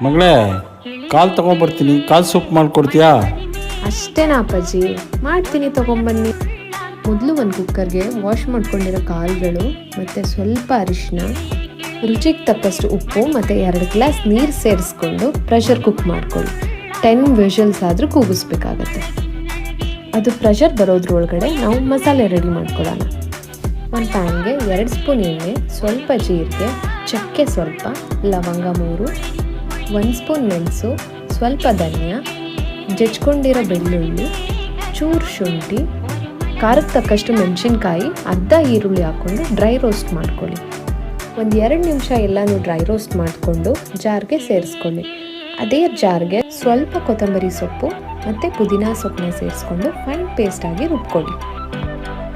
ಮಗಳೇ, ಕಾಲು ತೊಗೊಂಬರ್ತೀನಿ, ಕಾಲು ಸೂಪ್ ಮಾಡಿಕೊಡ್ತೀಯಾ? ಅಷ್ಟೇನಾ ಅಪ್ಪಾಜಿ, ಮಾಡ್ತೀನಿ ತಗೊಂಬನ್ನಿ. ಮೊದಲು ಒಂದು ಕುಕ್ಕರ್ಗೆ ವಾಶ್ ಮಾಡ್ಕೊಂಡಿರೋ ಕಾಳುಗಳು ಮತ್ತು ಸ್ವಲ್ಪ ಅರಿಶಿನ, ರುಚಿಗೆ ತಕ್ಕಷ್ಟು ಉಪ್ಪು ಮತ್ತು 2 ಗ್ಲಾಸ್ ನೀರು ಸೇರಿಸ್ಕೊಂಡು ಪ್ರೆಷರ್ ಕುಕ್ ಮಾಡ್ಕೊಳ್ಳಿ. 10 ವಿಷಲ್ಸ್ ಆದರೂ ಕೂಗಿಸ್ಬೇಕಾಗತ್ತೆ. ಅದು ಪ್ರೆಷರ್ ಬರೋದ್ರೊಳಗಡೆ ನಾವು ಮಸಾಲೆ ರೆಡಿ ಮಾಡ್ಕೊಳ್ಳೋಣ. ಒಂದು ಪ್ಯಾನ್ಗೆ 2 ಸ್ಪೂನ್ ಎಣ್ಣೆ, ಸ್ವಲ್ಪ ಜೀರಿಗೆ, ಚಕ್ಕೆ ಸ್ವಲ್ಪ, ಲವಂಗ 3, 1 ಸ್ಪೂನ್ ಮೆಣಸು, ಸ್ವಲ್ಪ ಧನಿಯಾ, ಜಜ್ಕೊಂಡಿರೋ ಬೆಳ್ಳುಳ್ಳಿ, ಚೂರು ಶುಂಠಿ, ಖಾರಕ್ಕೆ ತಕ್ಕಷ್ಟು ಮೆಣಸಿನ್ಕಾಯಿ, ಅರ್ಧ ಈರುಳ್ಳಿ ಹಾಕ್ಕೊಂಡು ಡ್ರೈ ರೋಸ್ಟ್ ಮಾಡ್ಕೊಳ್ಳಿ. ಒಂದು 2 ನಿಮಿಷ ಎಲ್ಲನೂ ಡ್ರೈ ರೋಸ್ಟ್ ಮಾಡಿಕೊಂಡು ಜಾರ್ಗೆ ಸೇರಿಸ್ಕೊಳ್ಳಿ. ಅದೇ ಜಾರ್ಗೆ ಸ್ವಲ್ಪ ಕೊತ್ತಂಬರಿ ಸೊಪ್ಪು ಮತ್ತು ಪುದೀನಾ ಸೊಪ್ಪನ್ನ ಸೇರಿಸ್ಕೊಂಡು ಫೈನ್ ಪೇಸ್ಟಾಗಿ ರುಬ್ಕೊಳ್ಳಿ.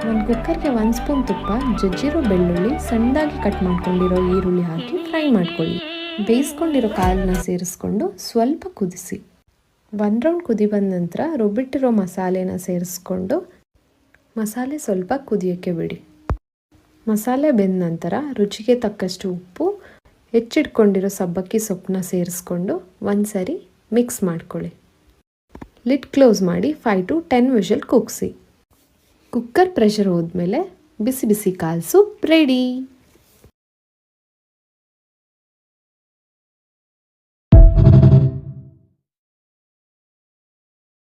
ಒಂದು ಕುಕ್ಕರ್ಗೆ 1 ಸ್ಪೂನ್ ತುಪ್ಪ, ಜಜ್ಜಿರೋ ಬೆಳ್ಳುಳ್ಳಿ, ಸಣ್ಣದಾಗಿ ಕಟ್ ಮಾಡ್ಕೊಂಡಿರೋ ಈರುಳ್ಳಿ ಹಾಕಿ ಫ್ರೈ ಮಾಡ್ಕೊಳ್ಳಿ. ಬೇಯಿಸ್ಕೊಂಡಿರೋ ಕಾಳನ್ನ ಸೇರಿಸ್ಕೊಂಡು ಸ್ವಲ್ಪ ಕುದಿಸಿ. 1 ರೌಂಡ್ ಕುದಿ ಬಂದ ನಂತರ ರುಬ್ಬಿಟ್ಟಿರೋ ಮಸಾಲೆನ ಸೇರಿಸ್ಕೊಂಡು ಮಸಾಲೆ ಸ್ವಲ್ಪ ಕುದಿಯೋಕ್ಕೆ ಬಿಡಿ. ಮಸಾಲೆ ಬೆಂದ ನಂತರ ರುಚಿಗೆ ತಕ್ಕಷ್ಟು ಉಪ್ಪು, ಹೆಚ್ಚಿಟ್ಕೊಂಡಿರೋ ಸಬ್ಬಕ್ಕಿ ಸೊಪ್ಪನ್ನ ಸೇರಿಸ್ಕೊಂಡು ಒಂದು ಸರಿ ಮಿಕ್ಸ್ ಮಾಡ್ಕೊಳ್ಳಿ. ಲಿಡ್ ಕ್ಲೋಸ್ ಮಾಡಿ 5 to 10 ವಿಷಲ್ ಕೂಗಿಸಿ. ಕುಕ್ಕರ್ ಪ್ರೆಷರ್ ಹೋದ್ಮೇಲೆ ಬಿಸಿ ಬಿಸಿ ಕಾಲು ಸೂಪ್ ರೆಡಿ.